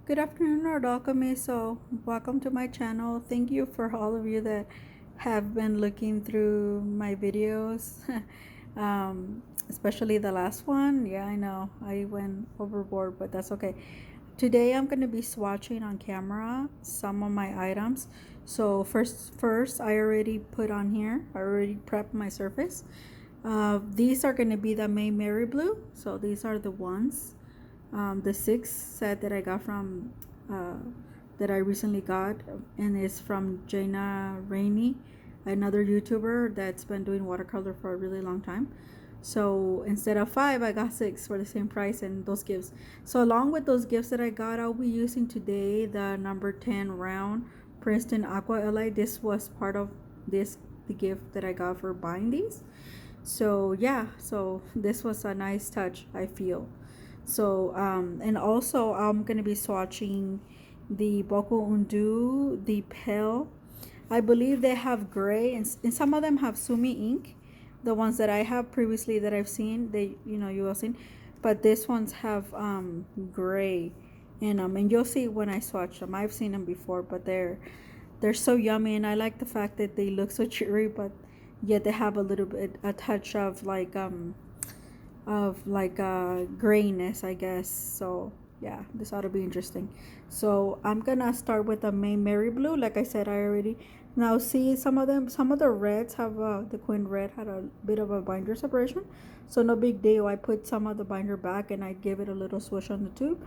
Good afternoon, Art-Alchemy. So, welcome to my channel. Thank you for all of you that have been looking through my videos, especially the last one. Yeah, I know I went overboard, but that's okay. Today, I'm going to be swatching on camera some of my items. So, first, I already put on here. I already prepped my surface. These are going to be the MaimeriBlue. So, these are the ones. The sixth set that I got from that I recently got, and it's from Jaina Rainey, another YouTuber that's been doing watercolor for a really long time. So instead of five, I got six for the same price and those gifts. So along with those gifts that I got, I'll be using today the number 10 round Princeton Aqua LA. This was part of the gift that I got for buying these. So yeah, so this was a nice touch, I feel. So and also I'm gonna be swatching the Boku-Undo, the pale. I believe they have gray, and some of them have Sumi ink. The ones that I have previously that I've seen, they you will seen, but this ones have gray, and you'll see when I swatch them. I've seen them before, but they're so yummy, and I like the fact that they look so cheery, but yet they have a little bit a touch of like grayness, I guess. So yeah, this ought to be interesting. So I'm gonna start with the MaimeriBlue. Like I said, I already now see some of them. Some of the reds have the Queen Red had a bit of a binder separation, so no big deal. I put some of the binder back and I give it a little swish on the tube,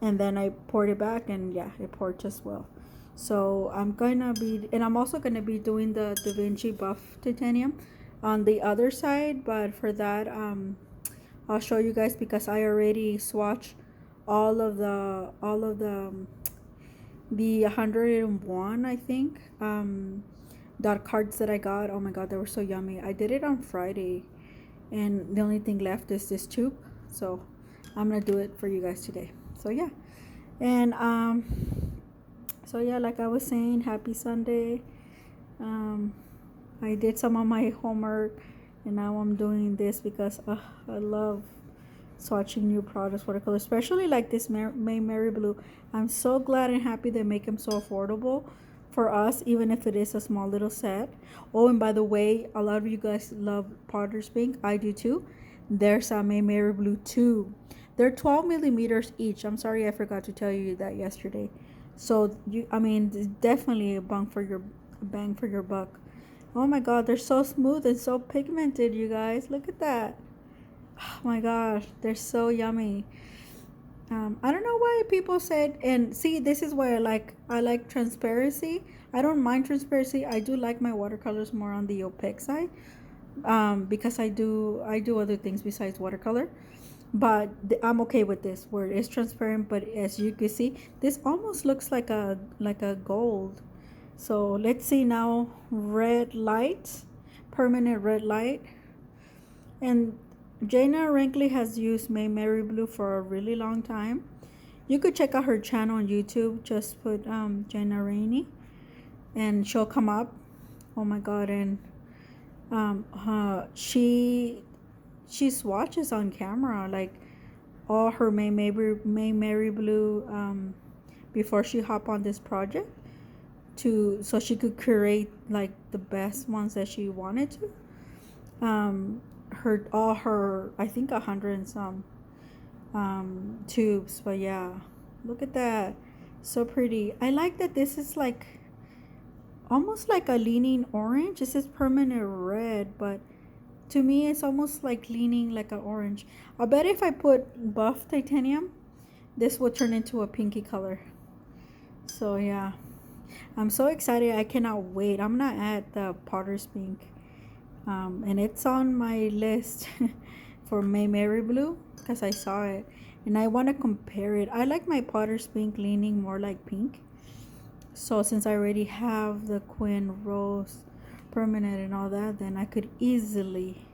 and then I poured it back, and yeah, it poured just well. So I'm also gonna be doing the Da Vinci buff titanium on the other side, but for that I'll show you guys because I already swatched all of the 101, I think, dot cards that I got. Oh my god, they were so yummy. I did it on Friday, and the only thing left is this tube. So I'm gonna do it for you guys today. So yeah, and so yeah, like I was saying, happy Sunday. Um, I did some of my homework, and now I'm doing this because I love swatching new products watercolor, especially like this MaimeriBlue. I'm so glad and happy they make them so affordable for us, even if it is a small little set. Oh, and by the way, a lot of you guys love Potter's Pink. I do too. There's a MaimeriBlue too. They're 12 millimeters each. I'm sorry I forgot to tell you that yesterday. So I mean, definitely a bang for your buck. Oh my god, they're so smooth and so pigmented, you guys. Look at that. Oh my gosh, they're so yummy. I don't know why people said, and see, this is why I like transparency. I don't mind transparency. I do like my watercolors more on the opaque side, because I do other things besides watercolor. But I'm okay with this where it's transparent. But as you can see, this almost looks like a gold. So let's see now. Red light, permanent red light, and Jaina Rankley has used MaimeriBlue for a really long time. You could check out her channel on YouTube. Just put Jaina Rainey, and she'll come up. Oh my god! And she swatches on camera like all her MaimeriBlue before she hop on this project so she could create like the best ones that she wanted to. Her I think 100 and some tubes, but yeah, look at that, so pretty. I like that this is like almost like a leaning orange. This is permanent red, but to me it's almost like leaning like an orange. I bet if I put buff titanium, this will turn into a pinky color. So yeah, I'm so excited. I cannot wait. I'm gonna add the Potter's Pink, and it's on my list for MaimeriBlue because I saw it and I want to compare it. I like my Potter's Pink leaning more like pink. So since I already have the Queen Rose permanent and all that, then I could easily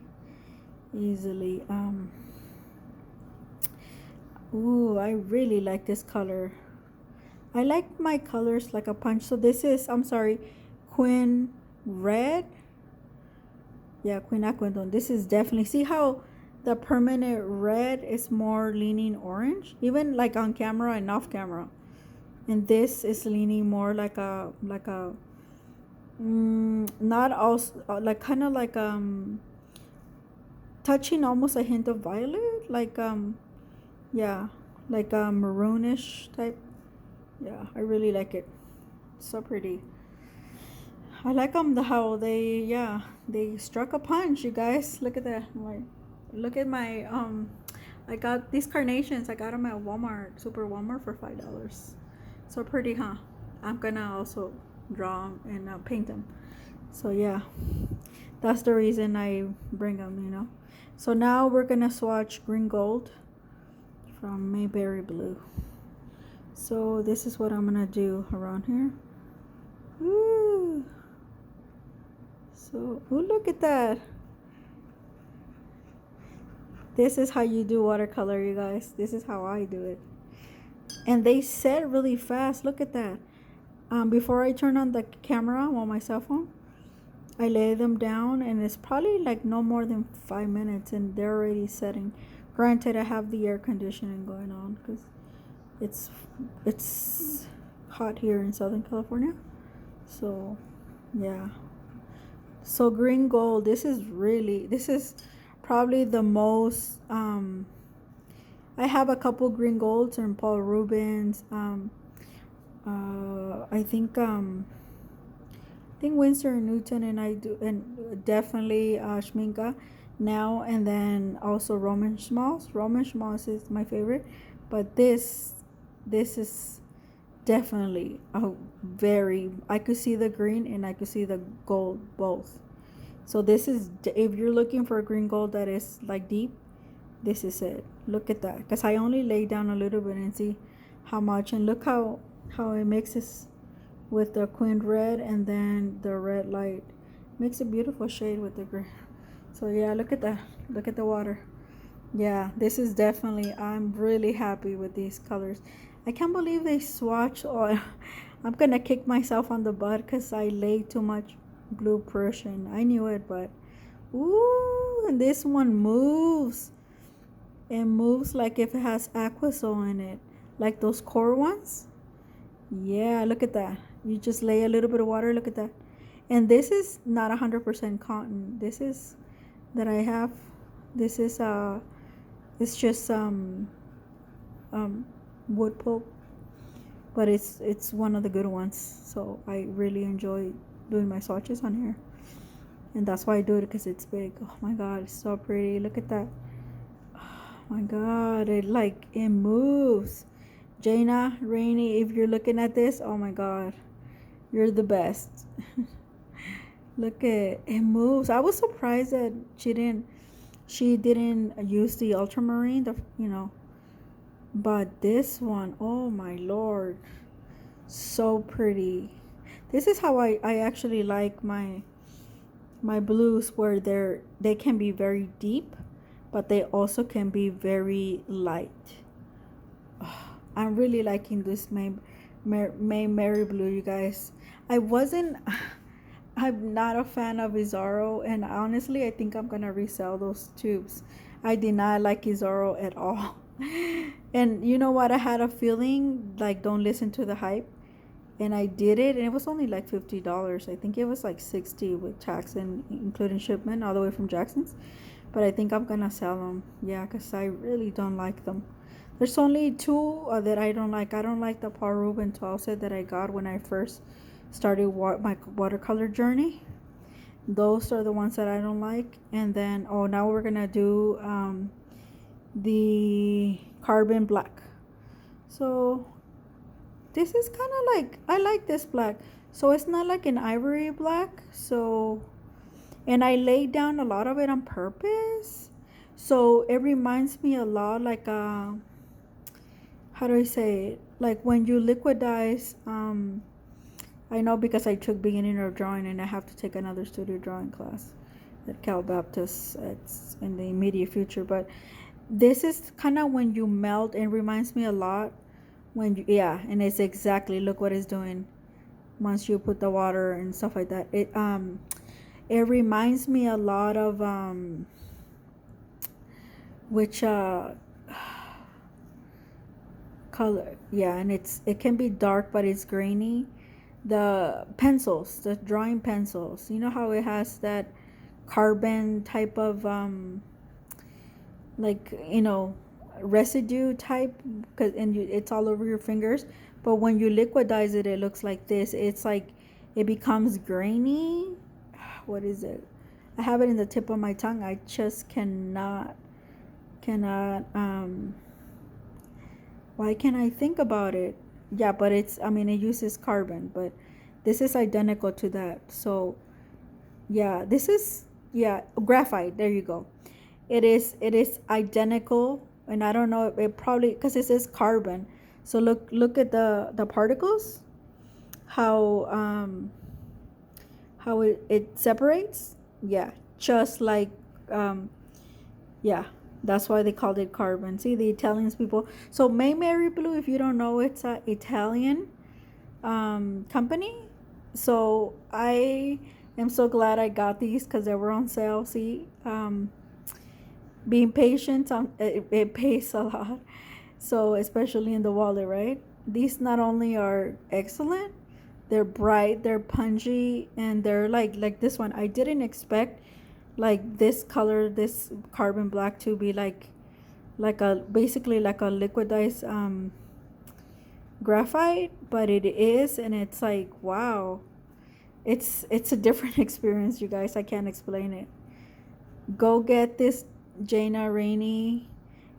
ooh, I really like this color. I like my colors like a punch. So this is, I'm sorry, Queen Red. Yeah, Queen Aquindon. This is definitely, see how the permanent red is more leaning orange, even like on camera and off camera. and this is leaning more like a not also like kind of like touching almost a hint of violet, like yeah, like a maroonish type. Yeah, I really like it. So pretty. I like them how they struck a punch, you guys. Look at that. Like, look at my I got these carnations. I got them at Walmart, Super Walmart for $5. So pretty, huh? I'm gonna also draw 'em and paint them. So yeah, that's the reason I bring them, you know. So now we're gonna swatch green gold from MaimeriBlue. So this is what I'm gonna do around here. Woo! So, oh, look at that. This is how you do watercolor, you guys. This is how I do it. And they set really fast. Look at that. Before I turn on the camera on my cell phone, I lay them down, and it's probably like no more than 5 minutes, and they're already setting. Granted, I have the air conditioning going on because it's hot here in Southern California. So, yeah. So green gold, this is probably the most I have a couple green golds and Paul Rubens, I think Winsor and Newton, and I do, and definitely Schminka now, and then also Roman Schmalz. Roman Schmalz is my favorite, but this is definitely a very, I could see the green and I could see the gold both. So this is, if you're looking for a green gold that is like deep, this is it. Look at that, because I only lay down a little bit and see how much, and look how it mixes with the queen red, and then the red light makes a beautiful shade with the green. So yeah, look at that. Look at the water. Yeah, this is definitely, I'm really happy with these colors. I can't believe they swatch oil. I'm gonna kick myself on the butt because I laid too much blue Prussian. I knew it, but ooh, and this one moves. It moves like if it has aquasol in it, like those core ones. Yeah, look at that. You just lay a little bit of water. Look at that. And this is not 100% cotton. This is that I have. This is it's just wood pulp, but it's one of the good ones. So I really enjoy doing my swatches on here, and that's why I do it, because it's big. Oh my god, it's so pretty. Look at that. Oh my god, it moves. Jaina, Rainy, if you're looking at this, oh my god, you're the best. Look at it moves. I was surprised that she didn't use the ultramarine, but this one, oh my lord, so pretty. This is how I actually like my blues, where they can be very deep, but they also can be very light. Oh, I'm really liking this MaimeriBlue, you guys. I'm not a fan of Izaro, and honestly, I think I'm gonna resell those tubes. I did not like Izaro at all. And you know what? I had a feeling like, don't listen to the hype. And I did it, and it was only like $50. I think it was like 60 with tax and including shipment all the way from Jackson's. But I think I'm gonna sell them. Yeah, because I really don't like them. There's only two that I don't like. I don't like the Paul Rubens 12 set that I got when I first started my watercolor journey. Those are the ones that I don't like. And then, oh, now we're gonna do the carbon black. So this is kind of like, I like this black. So it's not like an ivory black. So, and I laid down a lot of it on purpose. So it reminds me a lot like how do I say it? Like when you liquidize, I know because I took beginner drawing, and I have to take another studio drawing class at Cal Baptist. It's in the immediate future, but this is kind of when you melt, and reminds me a lot when you, yeah, and it's exactly, look what it's doing once you put the water and stuff like that. It reminds me a lot of which color. Yeah, and it can be dark, but it's grainy. The pencils, the drawing pencils, you know how it has that carbon type of like, residue type, and it's all over your fingers. But when you liquidize it, it looks like this. It's like it becomes grainy. What is it? I have it in the tip of my tongue. I just cannot why can't I think about it? Yeah, but it uses carbon, but this is identical to that. So yeah, this is, yeah, graphite. There you go. It is identical, and I don't know, it probably, because it says carbon. So look at the particles, how it separates. Yeah, just like um yeah, that's why they called it carbon. See, the Italians people. So MaimeriBlue, if you don't know, it's a Italian company. So I am so glad I got these because they were on sale. See, being patient, it pays a lot. So especially in the wallet, right? These not only are excellent, they're bright, they're punchy, and they're like this one. I didn't expect like this color, this carbon black, to be like a basically like a liquidized graphite, but it is, and it's like, wow, it's a different experience, you guys. I can't explain it. Go get this, Jana Rainey.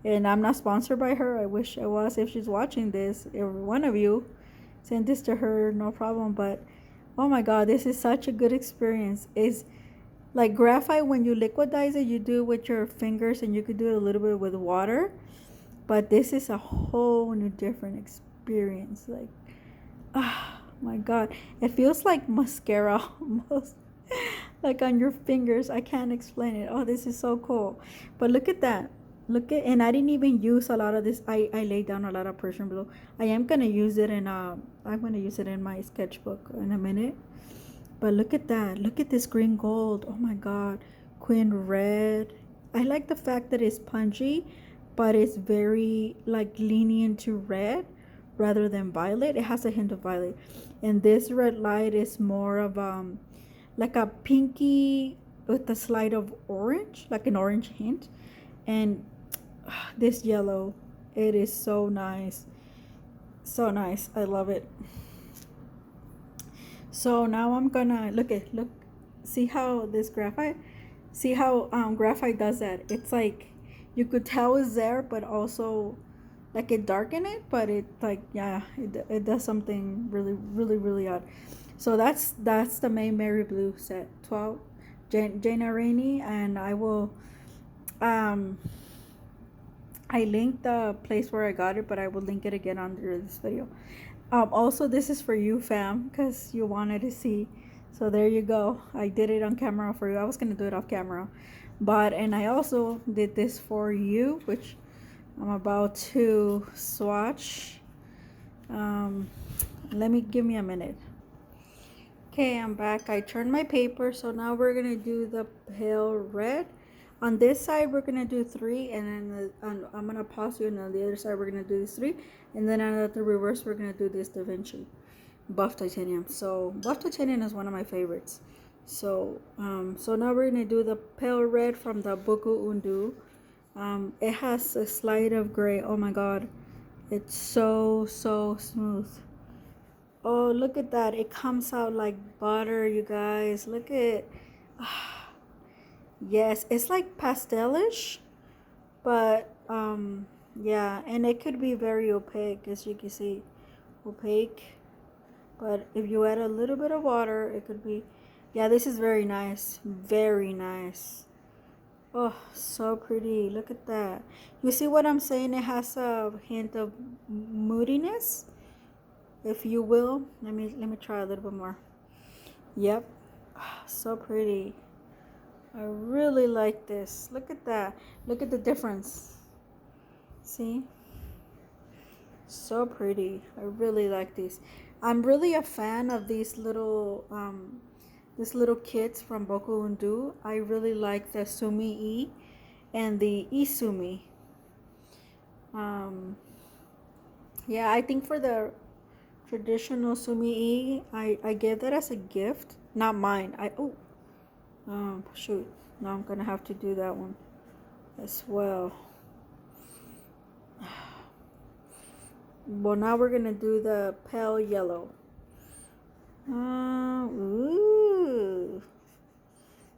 And I'm not sponsored by her. I wish I was. If she's watching this, every one of you, send this to her, no problem. But oh my god, this is such a good experience. It's like graphite. When you liquidize it, you do it with your fingers, and you could do it a little bit with water. But this is a whole new different experience. Like, ah, my god, it feels like mascara almost. Like on your fingers. I can't explain it. Oh, this is so cool. But look at that. And I didn't even use a lot of this. I laid down a lot of Persian blue. I am gonna use it in I'm gonna use it in my sketchbook in a minute. But look at that. Look at this green gold. Oh my god. Queen red. I like the fact that it's punchy, but it's very like lenient to red rather than violet. It has a hint of violet. And this red light is more of like a pinky with a slight of orange, like an orange hint. And this yellow, it is so nice. So nice. I love it. So now I'm gonna look, see how this graphite, see how graphite does that. It's like you could tell it's there, but also like it darken it, but it like, yeah, it does something really really really odd. So that's the MaimeriBlue set 12, Jana Rainey. And I will I linked the place where I got it, but I will link it again under this video. Also, this is for you, fam, because you wanted to see. So there you go. I did it on camera for you. I was gonna do it off camera, and I also did this for you, which I'm about to swatch. Give me a minute. Okay, I'm back. I turned my paper, so now we're gonna do the pale red. On this side, we're gonna do 3, and then I'm gonna pause you, and on the other side, we're gonna do these 3, and then on the reverse, we're gonna do this Da Vinci buff titanium. So buff titanium is one of my favorites. So now we're gonna do the pale red from the Boku-Undo. It has a slight of gray. Oh my god, it's so smooth. Oh, look at that. It comes out like butter, you guys. Look at yes, it's like pastelish, but yeah, and it could be very opaque, as you can see, opaque. But if you add a little bit of water, it could be, yeah, this is very nice, very nice. Oh, so pretty. Look at that. You see what I'm saying? It has a hint of moodiness, if you will. Let me try a little bit more. Yep. So pretty. I really like this. Look at that. Look at the difference. See? So pretty. I really like these. I'm really a fan of these little kits from Boku-Undo. I really like the Sumi E and the Isumi. Yeah, I think for the traditional sumi, I gave that as a gift. Not mine. Shoot. Now I'm gonna have to do that one as well. Well, now we're gonna do the pale yellow. Ooh.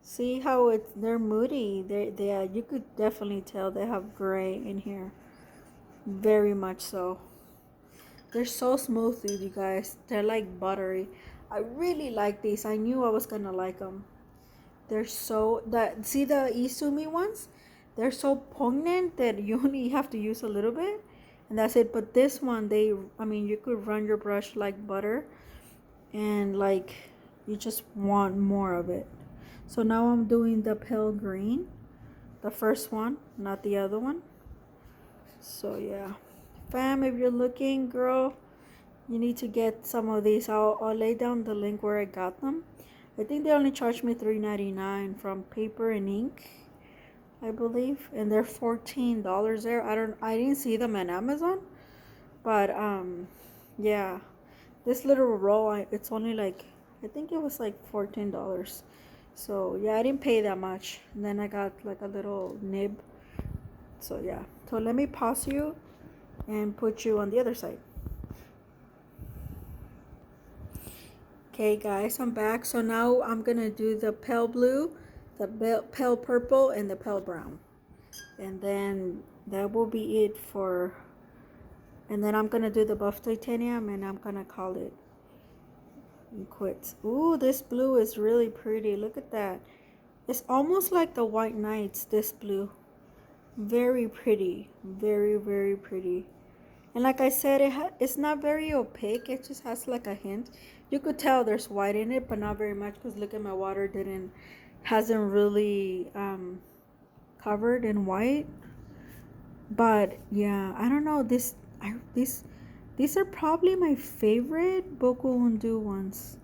See how they're moody. You could definitely tell they have gray in here. Very much so. They're so smooth, you guys. They're like buttery. I really like these. I knew I was gonna like them. They're so see the Isumi ones? They're so poignant that you only have to use a little bit, and that's it. But this one, you could run your brush like butter, and like you just want more of it. So now I'm doing the pale green, the first one, not the other one. So yeah, fam, if you're looking, girl, you need to get some of these. I'll lay down the link where I got them. I think they only charged me $3.99 from Paper and Ink, I believe, and they're $14 there. I didn't see them on Amazon, but yeah, this little roll, it's only like, I think it was like $14. So yeah, I didn't pay that much. And then I got like a little nib. So yeah, so let me pause you and put you on the other side. Okay guys, I'm back. So now I'm gonna do the pale blue, the pale purple, and the pale brown, and then that will be it for. And then I'm gonna do the buff titanium, and I'm gonna call it quits. Ooh, this blue is really pretty. Look at that. It's almost like the White Knights. This blue, very pretty, very very pretty. And like I said, it's not very opaque. It just has like a hint. You could tell there's white in it, but not very much, because look at my water hasn't really covered in white. But yeah, I don't know. These are probably my favorite Boku-Undo ones.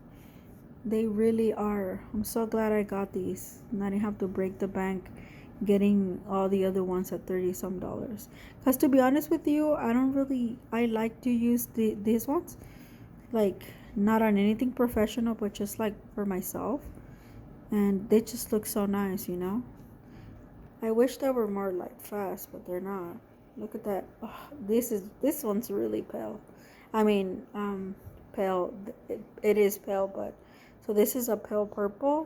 They really are. I'm so glad I got these, and I didn't have to break the bank getting all the other ones at 30 some dollars. Because to be honest with you, I like to use these ones, like not on anything professional, but just like for myself, and they just look so nice, you know. I wish they were more like fast, but they're not. Look at that. Oh, this one's really pale. I mean, pale. It is pale, but so this is a pale purple.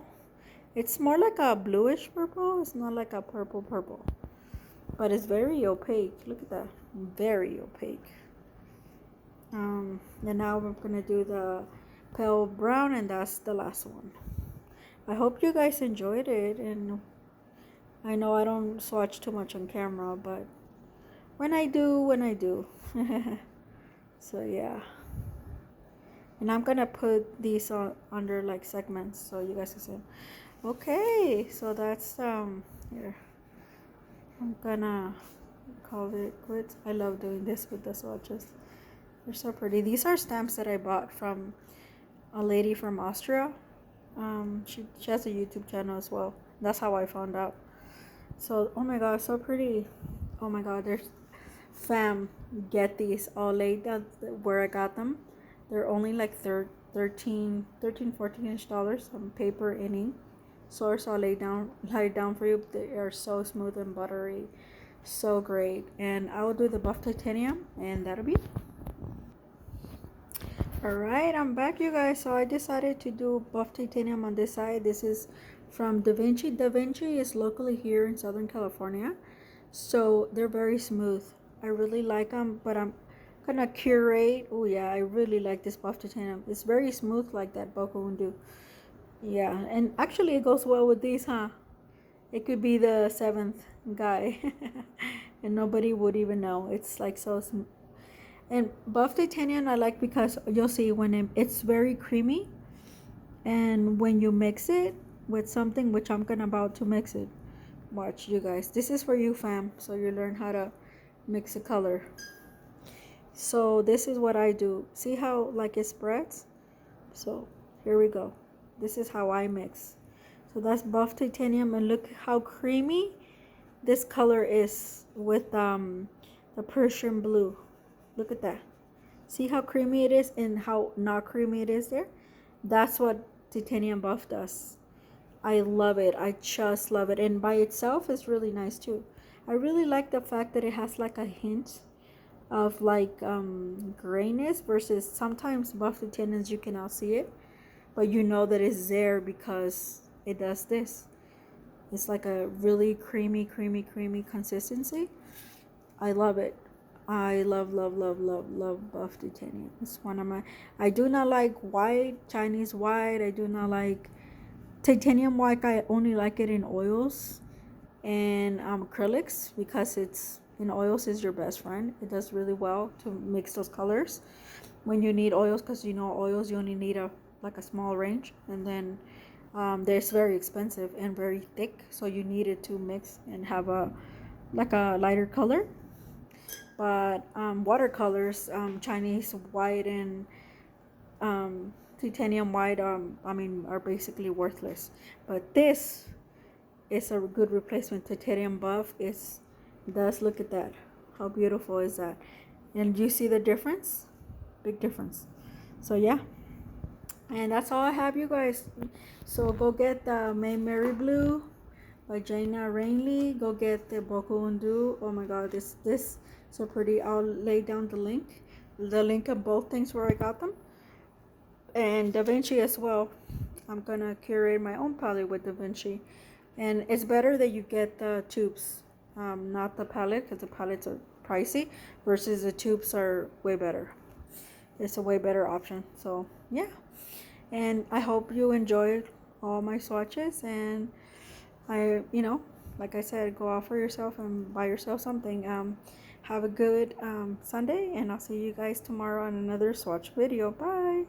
It's more like a bluish purple. It's not like a purple purple. But it's very opaque. Look at that. Very opaque. And now we're going to do the pale brown, and that's the last one. I hope you guys enjoyed it. And I know I don't swatch too much on camera, but when I do. So yeah. And I'm going to put these under like segments so you guys can see. Okay, so that's here. I'm gonna call it quits. I love doing this with the swatches. They're so pretty. These are stamps that I bought from a lady from Austria. She has a YouTube channel as well. That's how I found out. So oh my god, so pretty. Oh my god, there's fam, get these all laid down where I got them. They're only like 13 14-ish dollars on Paper and Ink. Source, I'll lay it down for you. They are so smooth and buttery, so great. And I will do the buff titanium, and that'll be it. Alright, I'm back, you guys. So I decided to do buff titanium on this side. This is from Da Vinci. Da Vinci is locally here in Southern California, so they're very smooth. I really like them, but I'm gonna curate. Oh yeah, I really like this buff titanium. It's very smooth, like that Boku-Undo. Yeah, and actually it goes well with these, huh? It could be the seventh guy and nobody would even know. It's like so smooth. And buff titanium I like because you'll see when it's very creamy, and when you mix it with something, which I'm gonna about to mix it. Watch, you guys. This is for you, fam, so you learn how to mix a color. So this is what I do. See how like it spreads? So here we go. This is how I mix. So that's buff titanium, and look how creamy this color is with the Persian blue. Look at that. See how creamy it is and how not creamy it is there? That's what titanium buff does. I love it. I just love it. And by itself is really nice too. I really like the fact that it has like a hint of like grayness versus sometimes buff titaniums you cannot see it, but you know that it's there because it does this. It's like a really creamy consistency. I love it. I love buff titanium. It's one of my. I do not like white, Chinese white. I do not like titanium white. I only like it in oils and acrylics because it's in oils is your best friend. It does really well to mix those colors when you need oils, because you know oils you only need a like a small range, and then they're very expensive and very thick, so you need it to mix and have a like a lighter color. But watercolors, Chinese white and titanium white, I mean, are basically worthless. But this is a good replacement. Titanium buff is does look at that. How beautiful is that? And you see the difference? Big difference. So yeah. And that's all I have, you guys. So go get the MaimeriBlue by Jaina Rainley. Go get the Boku-Undo. Oh my god, this so pretty. I'll lay down the link of both things where I got them, and Da Vinci as well. I'm gonna curate my own palette with Da Vinci, and it's better that you get the tubes, not the palette, because the palettes are pricey versus the tubes are way better. It's a way better option. So yeah, and I hope you enjoyed all my swatches, and I, like I said, go out for yourself and buy yourself something. Have a good Sunday, and I'll see you guys tomorrow on another swatch video. Bye.